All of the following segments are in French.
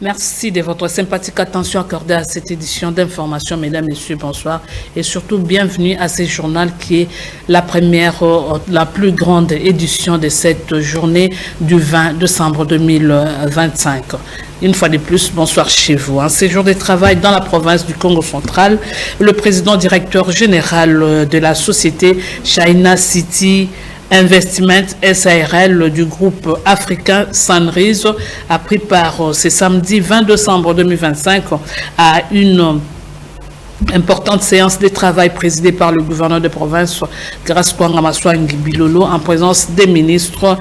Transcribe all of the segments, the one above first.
Merci de votre sympathique attention accordée à cette édition d'information. Mesdames, Messieurs, bonsoir. Et surtout, bienvenue à ce journal qui est la première, la plus grande édition de cette journée du 20 décembre 2025. Une fois de plus, bonsoir chez vous. Un séjour de travail dans la province du Congo central. Le président directeur général de la société China City Investment SARL du groupe africain Sunrise a pris part ce samedi 20 décembre 2025 à une importante séance de travail présidée par le gouverneur de province Grace Kwanga Maswangi Bilolo en présence des ministres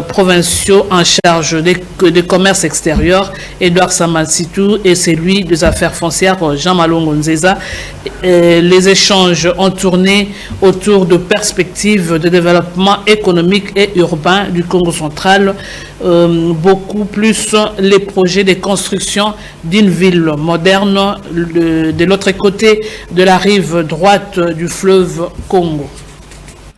provinciaux en charge des commerces extérieurs, Edouard Samansitou, et celui des affaires foncières, Jean Malongo Nzeza. Les échanges ont tourné autour de perspectives de développement économique et urbain du Congo central, beaucoup plus les projets de construction d'une ville moderne de l'autre côté de la rive droite du fleuve Congo.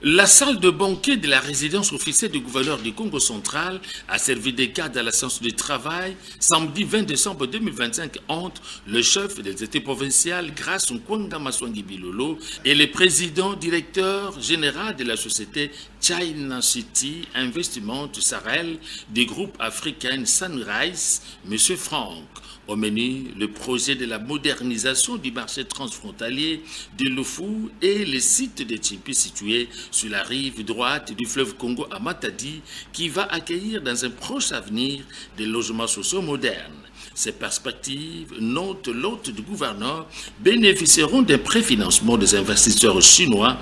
La salle de banquet de la résidence officielle du gouverneur du Congo central a servi de cadre à la séance de travail samedi 20 décembre 2025 entre le chef des états provinciales Grace Kwanga Maswangi Bilolo et le président directeur général de la société China City Investment SARL du groupe africain Sunrise, M. Franck. Au menu, le projet de la modernisation du marché transfrontalier de Lufou et les sites de Tchimpi situés sur la rive droite du fleuve Congo à Matadi, qui va accueillir dans un proche avenir des logements sociaux modernes. Ces perspectives, note l'hôte du gouverneur, bénéficieront d'un préfinancement des investisseurs chinois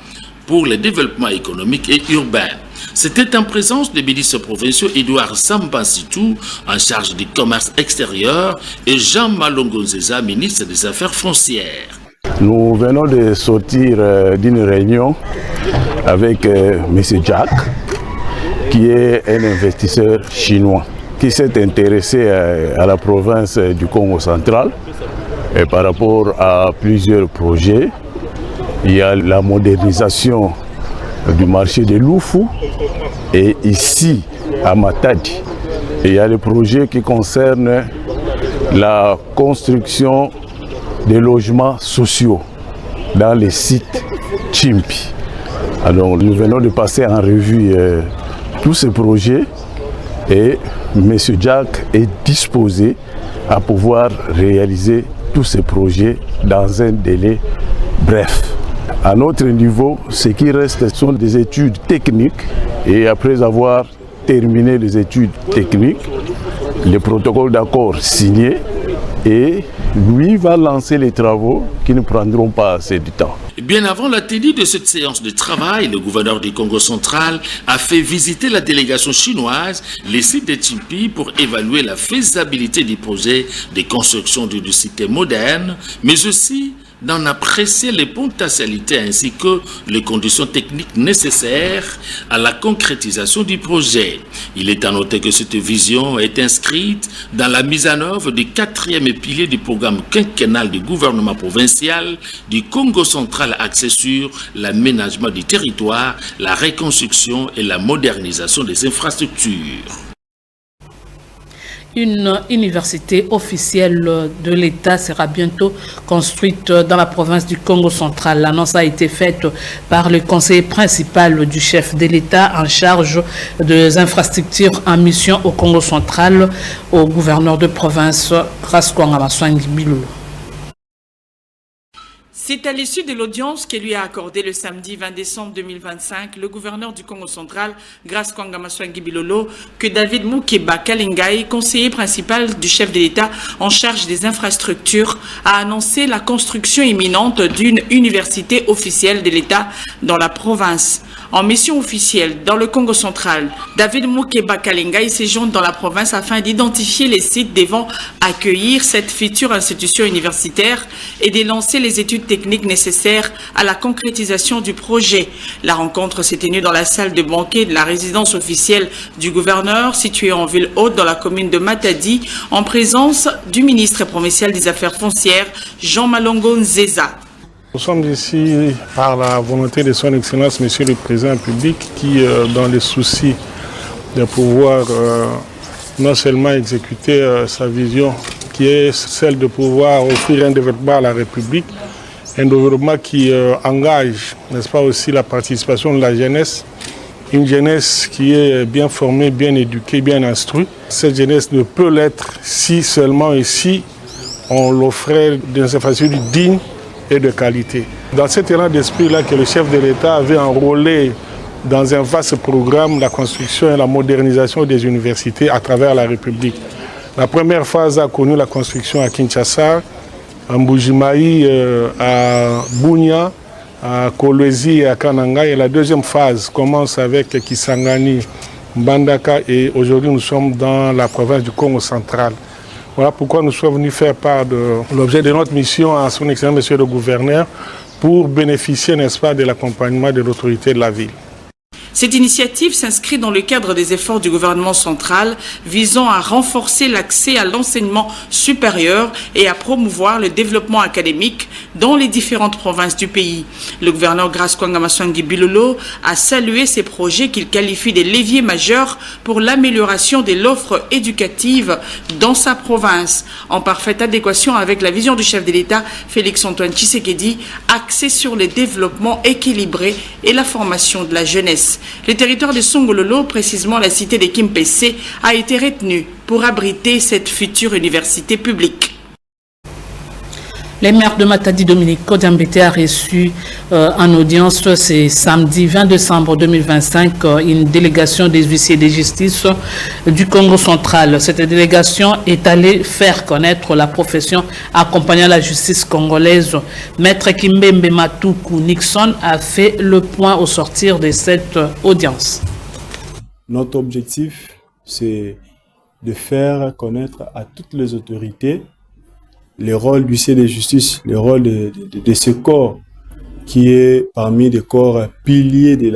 pour le développement économique et urbain. C'était en présence des ministres provinciaux Edouard Samansitou, en charge du commerce extérieur, et Jean Malongo Nzeza, ministre des Affaires foncières. Nous venons de sortir d'une réunion avec M. Jack, qui est un investisseur chinois, qui s'est intéressé à la province du Congo central et par rapport à plusieurs projets. Il y a la modernisation du marché de Lufou et ici à Matadi. Il y a le projet qui concerne la construction des logements sociaux dans les sites Tchimpi. Alors nous venons de passer en revue tous ces projets et M. Jack est disposé à pouvoir réaliser tous ces projets dans un délai bref. À notre niveau, ce qui reste sont des études techniques et après avoir terminé les études techniques, le protocole d'accord signé et lui va lancer les travaux qui ne prendront pas assez de temps. Bien avant la tenue de cette séance de travail, le gouverneur du Congo central a fait visiter la délégation chinoise les sites de Tchimpi pour évaluer la faisabilité du projet de construction d'une cité moderne, mais aussi d'en apprécier les potentialités ainsi que les conditions techniques nécessaires à la concrétisation du projet. Il est à noter que cette vision est inscrite dans la mise en œuvre du 4e pilier du programme quinquennal du gouvernement provincial du Congo central axé sur l'aménagement du territoire, la reconstruction et la modernisation des infrastructures. Une université officielle de l'État sera bientôt construite dans la province du Congo central. L'annonce a été faite par le conseiller principal du chef de l'État en charge des infrastructures en mission au Congo central, au gouverneur de province Grace Kwanga Maswangi Bilolo. C'est à l'issue de l'audience que lui a accordé le samedi 20 décembre 2025 le gouverneur du Congo central, Grace Kwanga Maswangi Bilolo, que David Moukeba Kalingai, conseiller principal du chef de l'État en charge des infrastructures, a annoncé la construction imminente d'une université officielle de l'État dans la province. En mission officielle dans le Congo central, David Moukeba Kalingai séjourne dans la province afin d'identifier les sites devant accueillir cette future institution universitaire et de lancer les études techniques nécessaires à la concrétisation du projet. La rencontre s'est tenue dans la salle de banquet de la résidence officielle du gouverneur située en ville haute dans la commune de Matadi en présence du ministre provincial des Affaires foncières Jean Malongo Nzeza. Nous sommes ici par la volonté de son Excellence, Monsieur le Président République, qui, dans le souci de pouvoir non seulement exécuter sa vision qui est celle de pouvoir offrir un développement à la République, un développement qui engage, n'est-ce pas, aussi la participation de la jeunesse, une jeunesse qui est bien formée, bien éduquée, bien instruite. Cette jeunesse ne peut l'être si seulement et si on l'offrait dans une façon digne et de qualité. Dans cet élan d'esprit-là que le chef de l'État avait enrôlé dans un vaste programme la construction et la modernisation des universités à travers la République. La première phase a connu la construction à Kinshasa, à Mbujimayi, à Bunia, à Kolwezi et à Kananga. Et la deuxième phase commence avec Kisangani, Mbandaka et aujourd'hui nous sommes dans la province du Congo central. Voilà pourquoi nous sommes venus faire part de l'objet de notre mission à son excellence monsieur le gouverneur pour bénéficier, n'est-ce pas, de l'accompagnement de l'autorité de la ville. Cette initiative s'inscrit dans le cadre des efforts du gouvernement central visant à renforcer l'accès à l'enseignement supérieur et à promouvoir le développement académique dans les différentes provinces du pays. Le gouverneur Grace Kwanga-Maswangi Bilolo a salué ces projets qu'il qualifie des leviers majeurs pour l'amélioration de l'offre éducative dans sa province, en parfaite adéquation avec la vision du chef de l'État Félix-Antoine Tshisekedi, axée sur le développement équilibré et la formation de la jeunesse. Le territoire de Songololo, précisément la cité de Kimpese, a été retenu pour abriter cette future université publique. Les maires de Matadi, Dominique Kodiambete, a reçu en audience ce samedi 20 décembre 2025 une délégation des huissiers de justice du Congo central. Cette délégation est allée faire connaître la profession accompagnant la justice congolaise. Maître Kimbembe Matuku Nixon a fait le point au sortir de cette audience. Notre objectif, c'est de faire connaître à toutes les autorités le rôle du huissier de justice, le rôle de ce corps qui est parmi les corps piliers de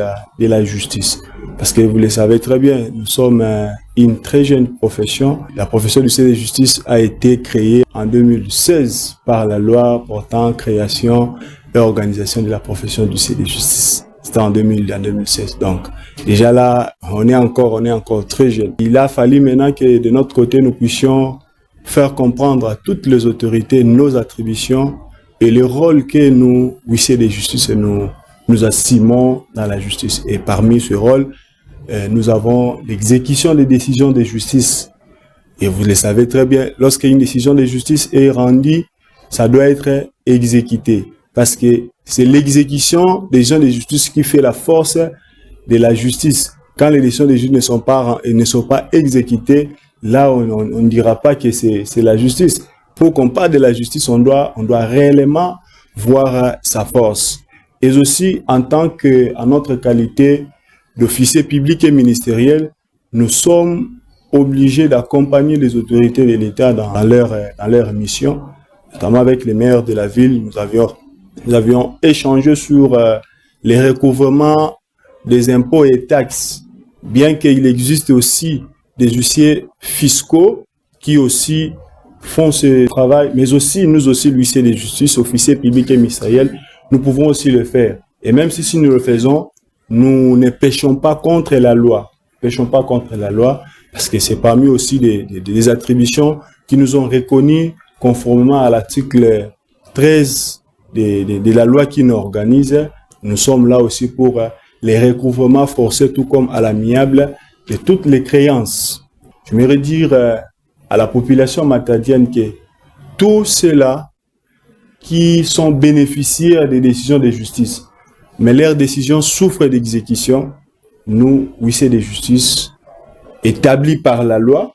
la justice. Parce que vous le savez très bien, nous sommes une très jeune profession. La profession du huissier de justice a été créée en 2016 par la loi portant création et organisation de la profession du huissier de justice. C'était en 2016. Donc, déjà là, on est encore très jeune. Il a fallu maintenant que de notre côté, nous puissions faire comprendre à toutes les autorités nos attributions et le rôle que nous, huissiers de justice, nous assumons dans la justice. Et parmi ce rôle, nous avons l'exécution des décisions de justice. Et vous le savez très bien, lorsqu'une décision de justice est rendue, ça doit être exécuté. Parce que c'est l'exécution des décisions de justice qui fait la force de la justice. Quand les décisions de justice ne sont pas exécutées, là, on ne dira pas que c'est la justice. Pour qu'on parle de la justice, on doit réellement voir sa force. Et aussi, en notre qualité d'officier public et ministériel, nous sommes obligés d'accompagner les autorités de l'État dans leur mission. Notamment avec les maires de la ville, nous avions échangé sur les recouvrements des impôts et taxes. Bien qu'il existe aussi des huissiers fiscaux qui aussi font ce travail, mais aussi nous aussi, huissiers de justice, officiers publics et ministériels, nous pouvons aussi le faire. Et même si nous le faisons, nous ne péchons pas contre la loi. Péchons pas contre la loi, parce que c'est parmi aussi des attributions qui nous ont reconnues conformément à l'article 13 de la loi qui nous organise. Nous sommes là aussi pour les recouvrements forcés, tout comme à l'amiable, de toutes les créances. Je voudrais dire à la population matadienne que tous ceux-là qui sont bénéficiaires des décisions de justice, mais leurs décisions souffrent d'exécution, nous, huissiers de justice, établis par la loi,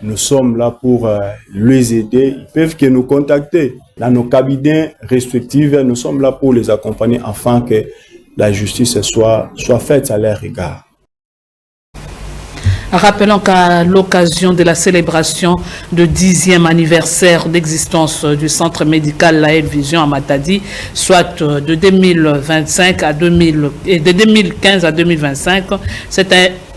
nous sommes là pour les aider. Ils peuvent que nous contacter dans nos cabinets respectifs. Nous sommes là pour les accompagner afin que la justice soit faite à leur égard. Rappelons qu'à l'occasion de la célébration du 10e anniversaire d'existence du centre médical La Vision à Matadi, soit de 2025 à de 2015 à 2025, cette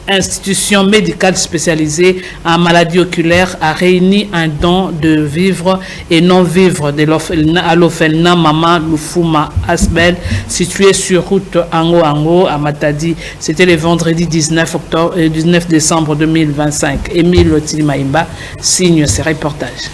institution médicale spécialisée en maladies oculaires a réuni un don de vivres et non-vivres à l'orphelinat Maman Lufuma Asbel, situé sur route Ango à Matadi. C'était le vendredi 19 décembre 2025. Émile Tilimaïmba signe ce reportage.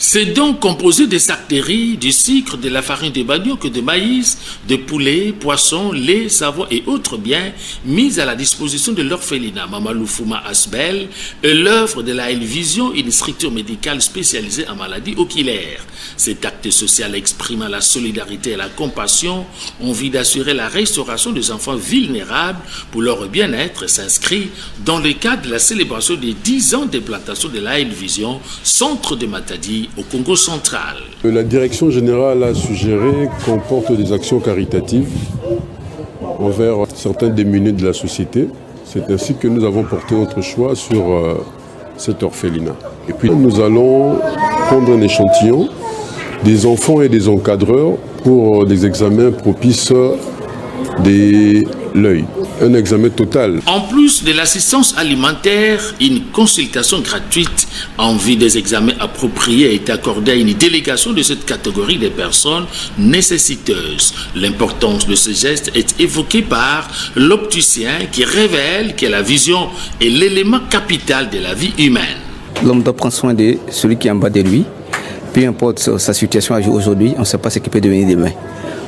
C'est donc composé des sacs de riz, du sucre, de la farine de manioc, de maïs, de poulet, poisson, lait, savon et autres biens mis à la disposition de l'orphelinat Mamadou Fouma Asbel et l'œuvre de la Vision, une structure médicale spécialisée en maladies oculaires. Cet acte social exprime la solidarité et la compassion en vue d'assurer la restauration des enfants vulnérables pour leur bien-être s'inscrit dans le cadre de la célébration des 10 ans d'implantation de la Vision, centre de Matadi au Congo central. La direction générale a suggéré qu'on porte des actions caritatives envers certains démunis de la société. C'est ainsi que nous avons porté notre choix sur cet orphelinat. Et puis nous allons prendre un échantillon des enfants et des encadreurs pour des examens propices de l'œil. Un examen total. En plus de l'assistance alimentaire, une consultation gratuite en vue des examens appropriés a été accordée à une délégation de cette catégorie de personnes nécessiteuses. L'importance de ce geste est évoquée par l'opticien qui révèle que la vision est l'élément capital de la vie humaine. L'homme doit prendre soin de celui qui est en bas de lui. Peu importe sa situation aujourd'hui, on ne sait pas ce qu'il peut devenir demain.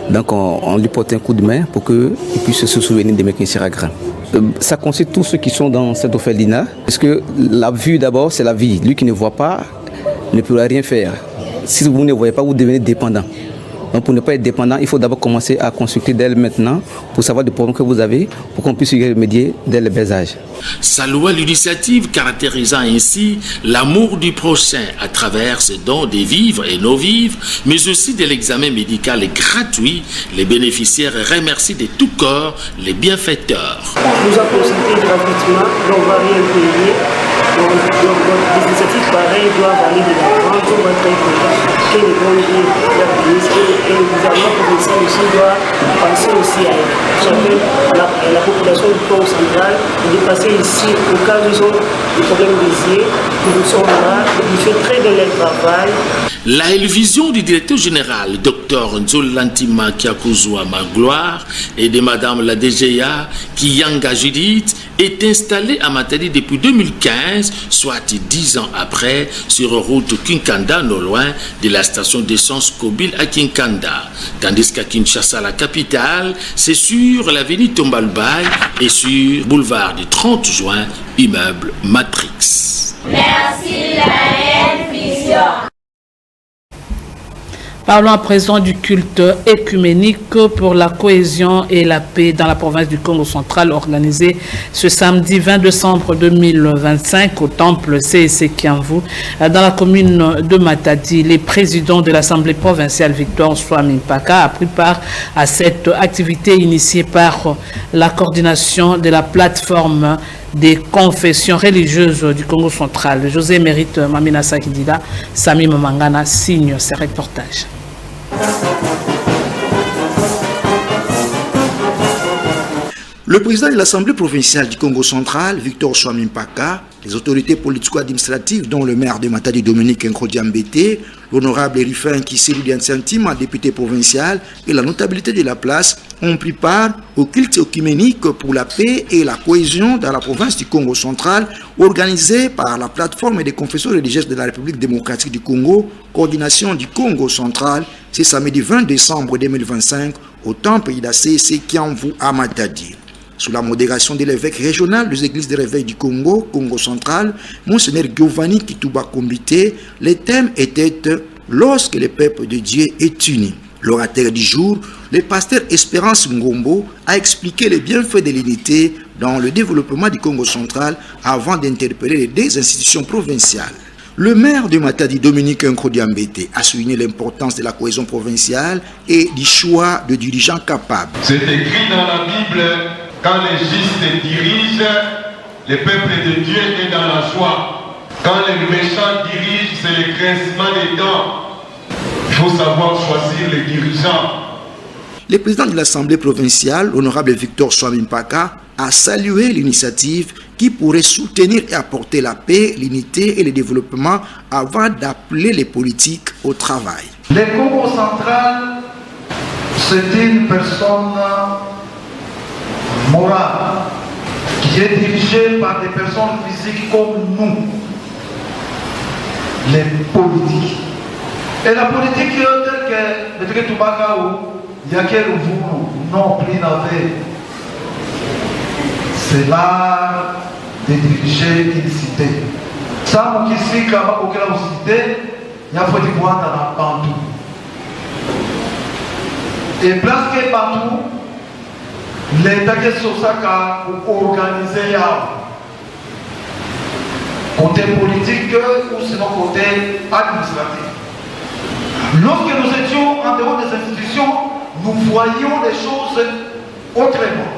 Donc on lui porte un coup de main pour qu'il puisse se souvenir des mecs qui sera grand. Ça concerne tous ceux qui sont dans cet orphelinat. Parce que la vue d'abord, c'est la vie. Lui qui ne voit pas ne pourra rien faire. Si vous ne voyez pas, vous devenez dépendant. Donc pour ne pas être dépendant, il faut d'abord commencer à consulter dès maintenant pour savoir des problèmes que vous avez, pour qu'on puisse y remédier dès le bas âge. Salua l'initiative caractérisant ainsi l'amour du prochain à travers ce don des vivres et non-vivres, mais aussi de l'examen médical gratuit. Les bénéficiaires remercient de tout corps les bienfaiteurs. On nous a consulté gratuitement, donc on ne va rien payer. Donc les initiatives pareilles doivent aller de l'avant, on va très content que les bons jours et le gouvernement provincial aussi doit penser aussi à la population du Congo central, de passer ici au cas où ils ont des problèmes des yeux, nous sommes là, ils font très bien leur travail. La vision du directeur général, Dr Nzolantima Kiakuzwa Magloire, et de Madame la DGA, Kiyanga Judith, est installée à Matadi depuis 2015, soit 10 ans après, sur route Kinkanda, non loin de la station d'essence Kobil à Kinkanda. Tandis qu'à Kinshasa, la capitale, c'est sur l'avenue Tombalbaye et sur boulevard du 30 juin, immeuble Matrix. Merci la Vision. Parlons à présent du culte écuménique pour la cohésion et la paix dans la province du Congo central organisé ce samedi 20 décembre 2025 au temple CEC Kiamvu dans la commune de Matadi. Les présidents de l'Assemblée provinciale Victor Swamimpaka a pris part à cette activité initiée par la coordination de la plateforme des confessions religieuses du Congo central. José Mérite Mamina Sakidida, Sami Mamangana signe ce reportage. Le président de l'Assemblée provinciale du Congo central, Victor Swamimpaka, les autorités politico-administratives, dont le maire de Matadi Dominique Nkrodiambete, l'honorable Erifin Kiselu Diansantime, député provincial, et la notabilité de la place ont pris part au culte œcuménique pour la paix et la cohésion dans la province du Congo central, organisé par la plateforme des confessions religieuses de la République démocratique du Congo, coordination du Congo central, c'est samedi 20 décembre 2025 au temple d'ACC Kiamvu à Matadi. Sous la modération de l'évêque régional des églises de réveil du Congo, Congo central, Monseigneur Giovanni Kituba Kombité, le thème était « Lorsque le peuple de Dieu est uni ». L'orateur du jour, le pasteur Espérance Ngombo, a expliqué les bienfaits de l'unité dans le développement du Congo central avant d'interpeller les deux institutions provinciales. Le maire de Matadi, Dominique Nkrodiambete, a souligné l'importance de la cohésion provinciale et du choix de dirigeants capables. C'est écrit dans la Bible, quand les justes dirigent, le peuple de Dieu est dans la joie. Quand les méchants dirigent, c'est le grincement des dents. Il faut savoir choisir les dirigeants. Le président de l'Assemblée provinciale, l'honorable Victor Swamimpaka, a salué l'initiative qui pourrait soutenir et apporter la paix, l'unité et le développement avant d'appeler les politiques au travail. Le Congo central, c'est une personne morale qui est dirigée par des personnes physiques comme nous, les politiques. Et la politique telle que Bétré Toubaka ou Yakel ou non plus n'avait, c'est l'art de diriger une cité. Ça, mon kisi, quand on a une cité, il y a faut du pouvoir dans la Bantou. Et place que Bantou, l'État qui est sur ça pour organiser côté politique ou sinon côté administratif. Lorsque nous étions en dehors des institutions, nous voyions les choses autrement.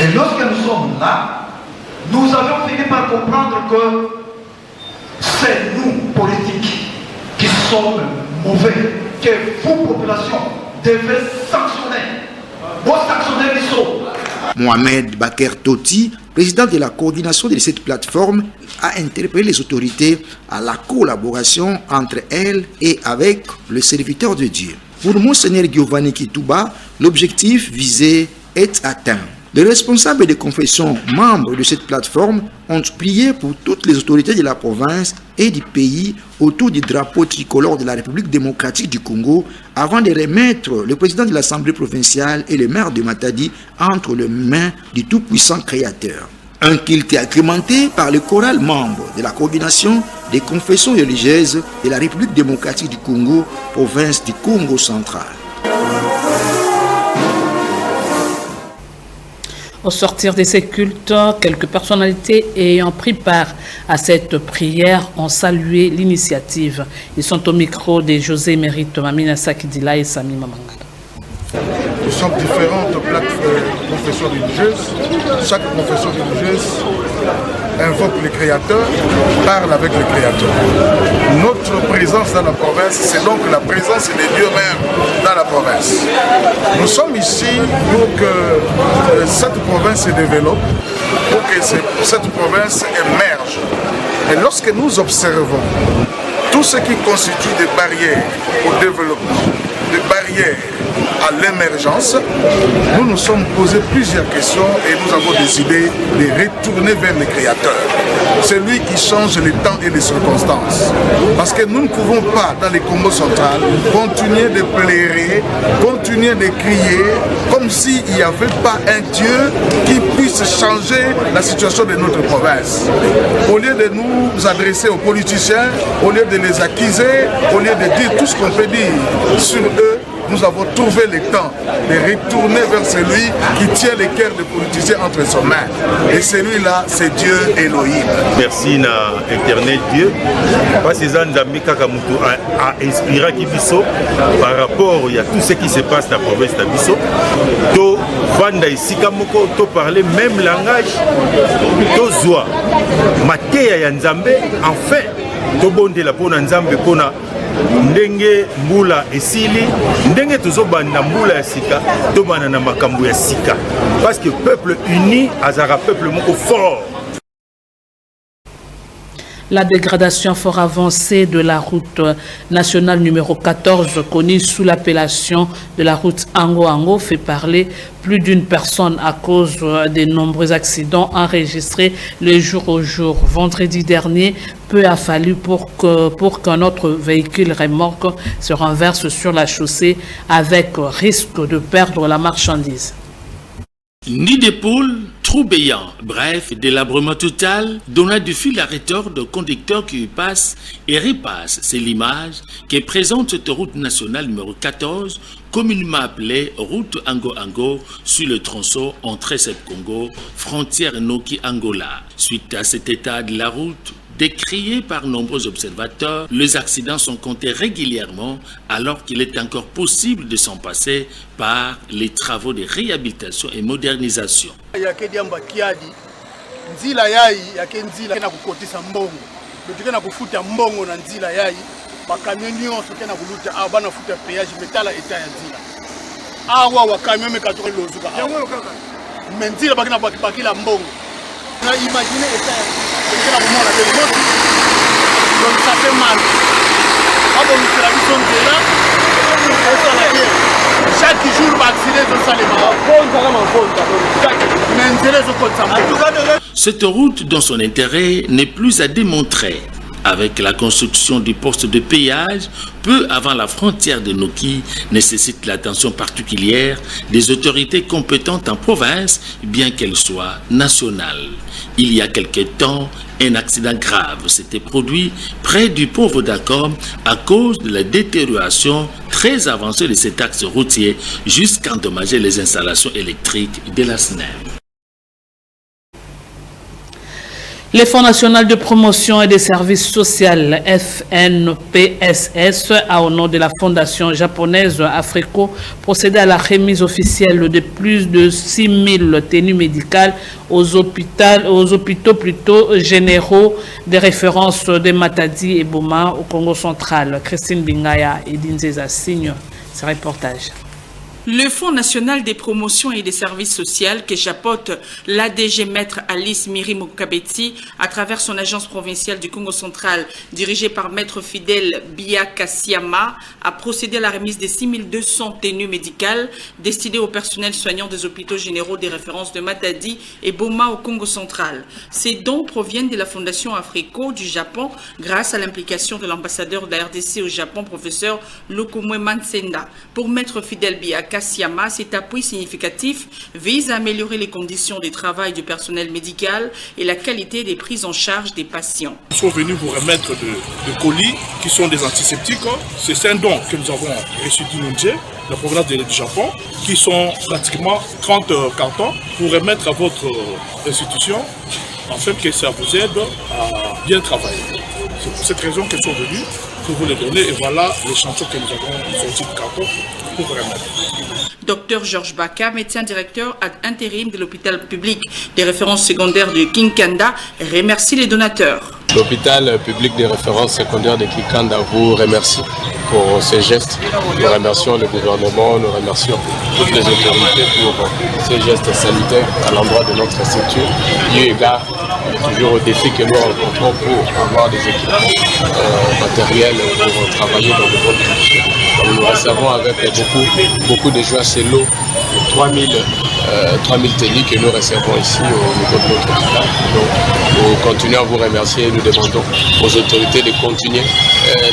Et lorsque nous sommes là, nous avons fini par comprendre que c'est nous, politiques, qui sommes mauvais, que vous, population, devez sanctionner. Vous sanctionnez les sauts. Mohamed Baker Toti, président de la coordination de cette plateforme, a interpellé les autorités à la collaboration entre elles et avec le serviteur de Dieu. Pour Monseigneur Giovanni Kitouba, l'objectif visé est atteint. Les responsables des confessions membres de cette plateforme ont prié pour toutes les autorités de la province et du pays autour du drapeau tricolore de la République démocratique du Congo avant de remettre le président de l'Assemblée provinciale et le maire de Matadi entre les mains du tout-puissant Créateur. Un culte agrémenté par le choral membre de la coordination des confessions religieuses de la République démocratique du Congo, province du Congo central. Au sortir de ces cultes, quelques personnalités ayant pris part à cette prière ont salué l'initiative. Ils sont au micro de José Mérite Mamina Sakidila et Sami Mamangada. Nous sommes différentes confessions religieuses. Chaque confession religieuse invoque le Créateur, parle avec le Créateur. Notre présence dans la province, c'est donc la présence des dieux même dans la province. Nous sommes ici pour que cette province se développe, pour que cette province émerge. Et lorsque nous observons tout ce qui constitue des barrières au développement, des barrières à l'émergence, nous nous sommes posé plusieurs questions et nous avons décidé de retourner vers le Créateur. C'est lui qui change les temps et les circonstances. Parce que nous ne pouvons pas, dans les Congo central, continuer de pleurer, continuer de crier, comme s'il n'y avait pas un Dieu qui puisse changer la situation de notre province. Au lieu de nous adresser aux politiciens, au lieu de les accuser, au lieu de dire tout ce qu'on peut dire sur eux, nous avons trouvé le temps de retourner vers celui qui tient les cœurs des politiciens entre ses mains. Et celui-là, c'est Dieu Elohim. Merci à l'éternel Dieu. Parce que Nzambe Kakamutu a inspiré Kibiso par rapport à tout ce qui se passe dans la province de Biso. To Vanda ici, to parler même langage, to Zoa. Matéa ya Nzambe, enfin, to bonde la pona Nzambe pona. Ndenge mbula esili ndenge tozobanda mbula ya sika tobana na makambo ya sika parce que peuple uni azara peuple moko fort. La dégradation fort avancée de la route nationale numéro 14, connue sous l'appellation de la route Ango-Ango, fait parler plus d'une personne à cause des nombreux accidents enregistrés le jour au jour. Vendredi dernier, peu a fallu pour qu'un autre véhicule remorque se renverse sur la chaussée avec risque de perdre la marchandise. Nid de poule, trou béant, bref, délabrement total, donna du fil arrêteur de conducteurs qui passent et repassent. C'est l'image qui présente cette route nationale numéro 14, communément appelée route Ango-Ango, sur le tronçon entre Congo, frontière Noki-Angola. Suite à cet état de la route, décrié par nombreux observateurs, les accidents sont comptés régulièrement alors qu'il est encore possible de s'en passer par les travaux de réhabilitation et modernisation. Donc ça fait mal. Chaque jour, cette route, dans son intérêt, n'est plus à démontrer. Avec la construction du poste de péage, peu avant la frontière de Noki, nécessite l'attention particulière des autorités compétentes en province, bien qu'elles soient nationales. Il y a quelque temps, un accident grave s'était produit près du pont Vodacom à cause de la détérioration très avancée de cet axe routier jusqu'à endommager les installations électriques de la SNEM. Le Fonds national de promotion et des services sociaux FNPSS a au nom de la fondation japonaise Africo procédé à la remise officielle de plus de 6000 tenues médicales aux hôpitaux généraux de référence de Matadi et Boma au Congo central. Christine Bingaya et Dinzeza signent ce reportage. Le Fonds national des promotions et des services sociaux que chapeaute l'ADG Maître Alice Mirimokabeti à travers son agence provinciale du Congo central dirigée par Maître Fidèle Biakassiama a procédé à la remise des 6200 tenues médicales destinées au personnel soignant des hôpitaux généraux des références de Matadi et Boma au Congo central. Ces dons proviennent de la Fondation Africo du Japon grâce à l'implication de l'ambassadeur de la RDC au Japon, professeur Lokomwe Mansenda. Pour Maître Fidèle Biakassiama, cet appui significatif vise à améliorer les conditions de travail du personnel médical et la qualité des prises en charge des patients. Nous sommes venus vous remettre de colis qui sont des antiseptiques. C'est un don que nous avons reçu du Nunje, la provenance du Japon, qui sont pratiquement 30 cartons pour remettre à votre institution afin que ça vous aide à bien travailler. C'est pour cette raison qu'ils sont venus pour vous les donner et voilà l'échantillon que nous avons sorti de carton pour vous remettre. Docteur Georges Baka, médecin directeur ad intérim de l'hôpital public des références secondaires de Kinkanda, remercie les donateurs. L'hôpital public des références secondaires de Kinkanda vous remercie pour ces gestes. Nous remercions le gouvernement, nous remercions toutes les autorités pour ces gestes salutaires à l'endroit de notre institut. Eu égard toujours au défi que nous rencontrons pour avoir des équipements matériels pour travailler dans de bonnes conditions. Nous recevons avec beaucoup de joie ces lots de 3000 tenues que nous recevons ici au niveau de notre hôpital. Donc, nous continuons à vous remercier et nous demandons aux autorités de continuer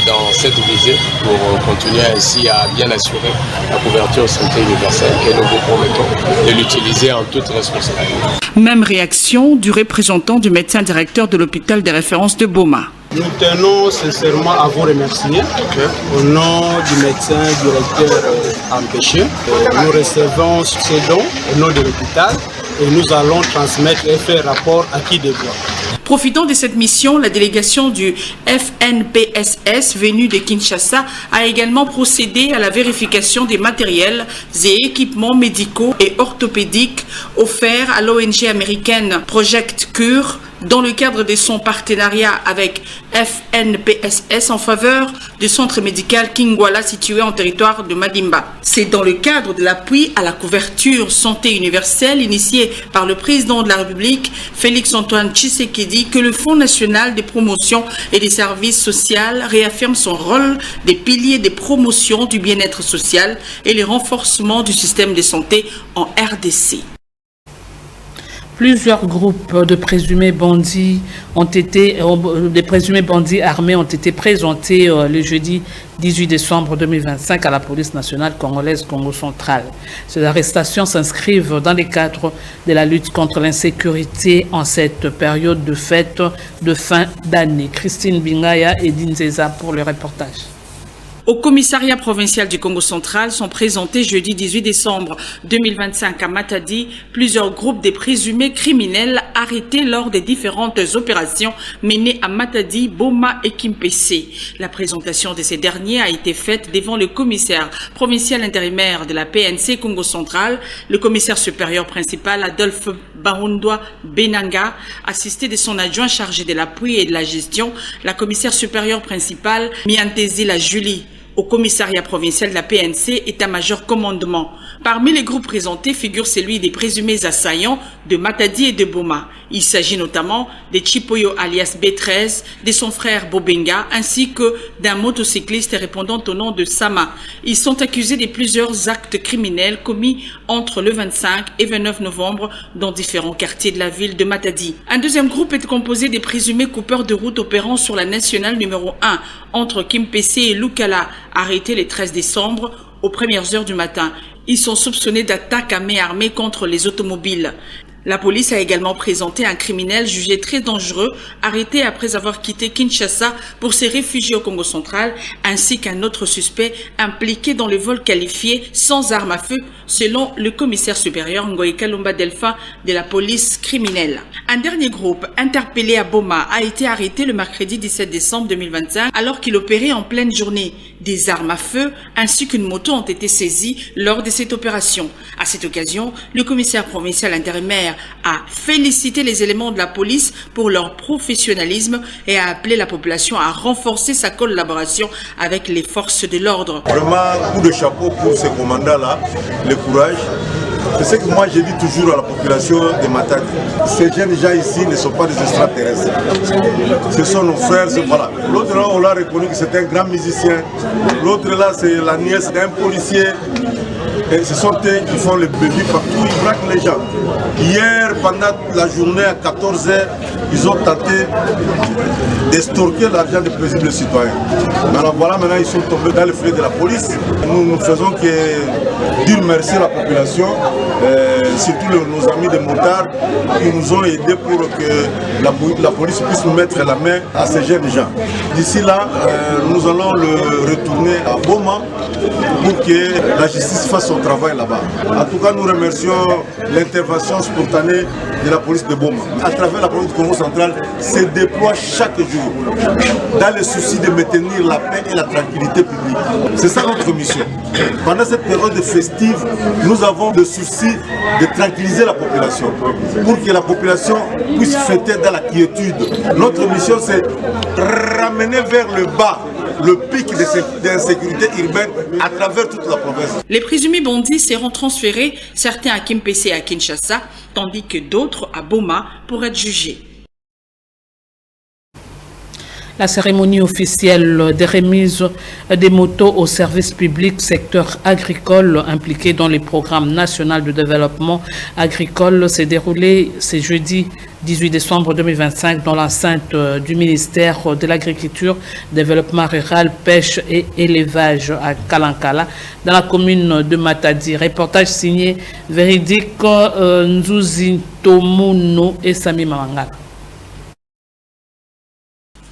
dans cette visée pour continuer ainsi à bien assurer la couverture santé universelle et nous vous promettons de l'utiliser en toute responsabilité. Même réaction du représentant du médecin directeur de l'hôpital des références de Boma. Nous tenons sincèrement à vous remercier au nom du médecin directeur empêché. Nous recevons ces dons au nom de l'hôpital et nous allons transmettre et faire rapport à qui de droit. Profitant de cette mission, la délégation du FNPSS venue de Kinshasa a également procédé à la vérification des matériels et équipements médicaux et orthopédiques offerts à l'ONG américaine Project Cure dans le cadre de son partenariat avec FNPSS en faveur du centre médical Kingwala situé en territoire de Madimba. C'est dans le cadre de l'appui à la couverture santé universelle initié par le président de la République, Félix-Antoine Tshisekedi, que le Fonds national des promotions et des services sociaux réaffirme son rôle des piliers des promotions du bien-être social et le renforcement du système de santé en RDC. Plusieurs groupes de présumés bandits armés ont été présentés le jeudi 18 décembre 2025 à la police nationale congolaise Congo central. Ces arrestations s'inscrivent dans le cadre de la lutte contre l'insécurité en cette période de fête de fin d'année. Christine Bingaya et Dinzeza pour le reportage. Au commissariat provincial du Congo central sont présentés jeudi 18 décembre 2025 à Matadi plusieurs groupes de présumés criminels arrêtés lors des différentes opérations menées à Matadi, Boma et Kimpese. La présentation de ces derniers a été faite devant le commissaire provincial intérimaire de la PNC Congo central, le commissaire supérieur principal Adolphe Bahundwa Benanga, assisté de son adjoint chargé de l'appui et de la gestion, la commissaire supérieure principale Miantezi La Julie. Au commissariat provincial de la PNC, état-major commandement. Parmi les groupes présentés figure celui des présumés assaillants de Matadi et de Boma. Il s'agit notamment de Chipoyo alias B13, de son frère Bobenga, ainsi que d'un motocycliste répondant au nom de Sama. Ils sont accusés de plusieurs actes criminels commis entre le 25 et 29 novembre dans différents quartiers de la ville de Matadi. Un deuxième groupe est composé des présumés coupeurs de route opérant sur la nationale numéro 1 entre Kimpese et Lukala, arrêtés le 13 décembre aux premières heures du matin. Ils sont soupçonnés d'attaques à main armée contre les automobiles. La police a également présenté un criminel jugé très dangereux, arrêté après avoir quitté Kinshasa pour se réfugier au Congo central, ainsi qu'un autre suspect impliqué dans le vol qualifié sans arme à feu, selon le commissaire supérieur Ngoï Kalumba Delpha de la police criminelle. Un dernier groupe, interpellé à Boma, a été arrêté le mercredi 17 décembre 2025, alors qu'il opérait en pleine journée. Des armes à feu ainsi qu'une moto ont été saisies lors de cette opération. À cette occasion, le commissaire provincial intérimaire a félicité les éléments de la police pour leur professionnalisme et a appelé la population à renforcer sa collaboration avec les forces de l'ordre. Vraiment, coup de chapeau pour ces commandants-là, le courage. C'est ce que moi j'ai dit toujours à la population de Matadi. Ces jeunes gens ici ne sont pas des extraterrestres. Ce sont nos frères, voilà. L'autre là, on l'a reconnu que c'est un grand musicien. L'autre là, c'est la nièce d'un policier. Et ce sont eux qui font le bébé partout, ils braquent les gens. Hier, pendant la journée à 14h, ils ont tenté d'estorquer l'argent des paisibles citoyens. Alors voilà, maintenant ils sont tombés dans le filet de la police. Nous ne faisons que dire merci à la population, surtout nos amis des motards qui nous ont aidés pour que la police puisse nous mettre la main à ces jeunes gens. D'ici là, nous allons le retourner à Boma pour que la justice fasse son travail là-bas. En tout cas, nous remercions l'intervention spontanée de la police de Boma. À travers la police du Congo central, se déploie chaque jour dans le souci de maintenir la paix et la tranquillité publique. C'est ça notre mission. Pendant cette période festive, nous avons le souci de tranquilliser la population pour que la population puisse fêter dans la quiétude. Notre mission, c'est ramener vers le bas le pic d'insécurité urbaine à travers toute la province. Les présumés bandits seront transférés, certains à Kimpese et à Kinshasa, tandis que d'autres à Boma pour être jugés. La cérémonie officielle des remises des motos au service public secteur agricole impliqué dans les programmes nationaux de développement agricole s'est déroulée ce jeudi 18 décembre 2025 dans l'enceinte du ministère de l'Agriculture, Développement rural, Pêche et Élevage à Kalankala, dans la commune de Matadi. Reportage signé Véridique Nzuzi Tomuno et Sami Mamangala.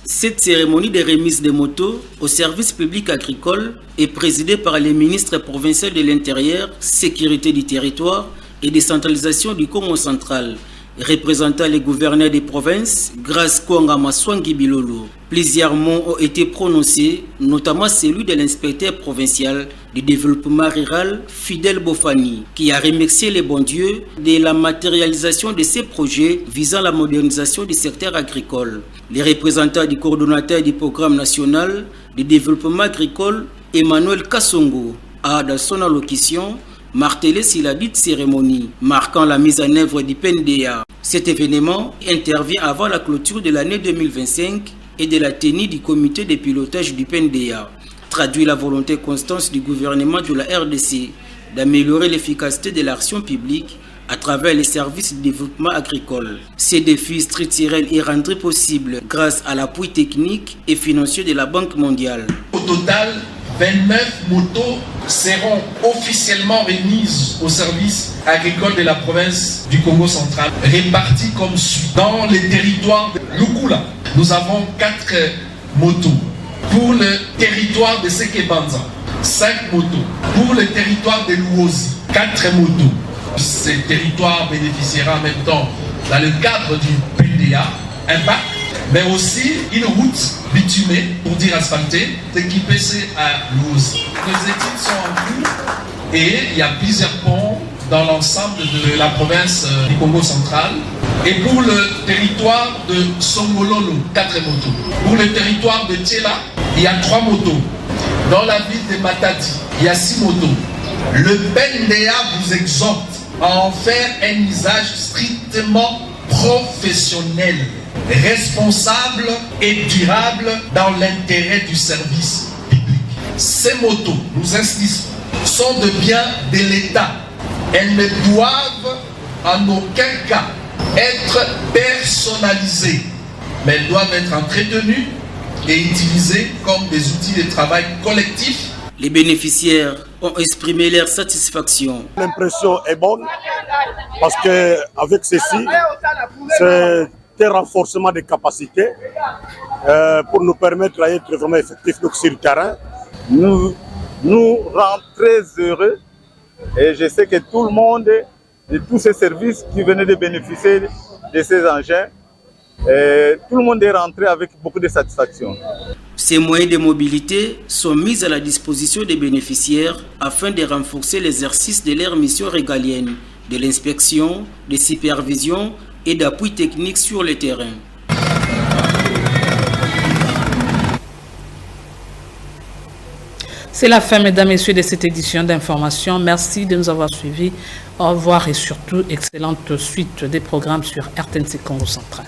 Cette cérémonie de remise des motos au service public agricole est présidée par les ministres provinciaux de l'Intérieur, Sécurité du territoire et décentralisation du Congo central, représentant les gouverneurs des provinces, Grace Kwangama Swangi Bilolo. Plusieurs mots ont été prononcés, notamment celui de l'inspecteur provincial du développement rural, Fidel Bofani, qui a remercié les bons dieux de la matérialisation de ces projets visant la modernisation du secteur agricole. Les représentants du coordonnateur du programme national de développement agricole, Emmanuel Kassongo, a, dans son allocution, martelé sur la dite cérémonie, marquant la mise en œuvre du PNDA. Cet événement intervient avant la clôture de l'année 2025 et de la tenue du comité de pilotage du PNDA. Traduit la volonté constante du gouvernement de la RDC d'améliorer l'efficacité de l'action publique à travers les services de développement agricole. Ces défis structurels est rendu possible grâce à l'appui technique et financier de la Banque mondiale. Au total, 29 motos seront officiellement remises au service agricole de la province du Congo central, réparties comme suit. Dans les territoires de Lukula, nous avons 4 motos. Pour le territoire de Sekebanza, 5 motos. Pour le territoire de Luozi, 4 motos. Ce territoire bénéficiera en même temps, dans le cadre du PNDA, impact, mais aussi une route bitumée, pour dire asphaltée, de Kimpese à Luozi. Les études sont en cours et il y a plusieurs ponts dans l'ensemble de la province du Congo central. Et pour le territoire de Songololo, 4 motos. Pour le territoire de Tiela, il y a 3 motos. Dans la ville de Matadi, il y a 6 motos. Le PNDA vous exhorte à en faire un usage strictement professionnel, responsable et durable dans l'intérêt du service public. Ces motos, nous insistons, sont de biens de l'État. Elles ne doivent en aucun cas être personnalisées, mais elles doivent être entretenues et utilisées comme des outils de travail collectif. Les bénéficiaires ont exprimé leur satisfaction. L'impression est bonne parce qu'avec ceci, c'est un renforcement des capacités pour nous permettre d'être vraiment effectifs sur le terrain. Nous rend très heureux et je sais que tout le monde, de tous ces services qui venaient de bénéficier de ces engins, tout le monde est rentré avec beaucoup de satisfaction. Ces moyens de mobilité sont mis à la disposition des bénéficiaires afin de renforcer l'exercice de leurs missions régaliennes, de l'inspection, de supervision et d'appui technique sur le terrain. C'est la fin, mesdames et messieurs, de cette édition d'information. Merci de nous avoir suivis. Au revoir et surtout, excellente suite des programmes sur RTNC Congo Central.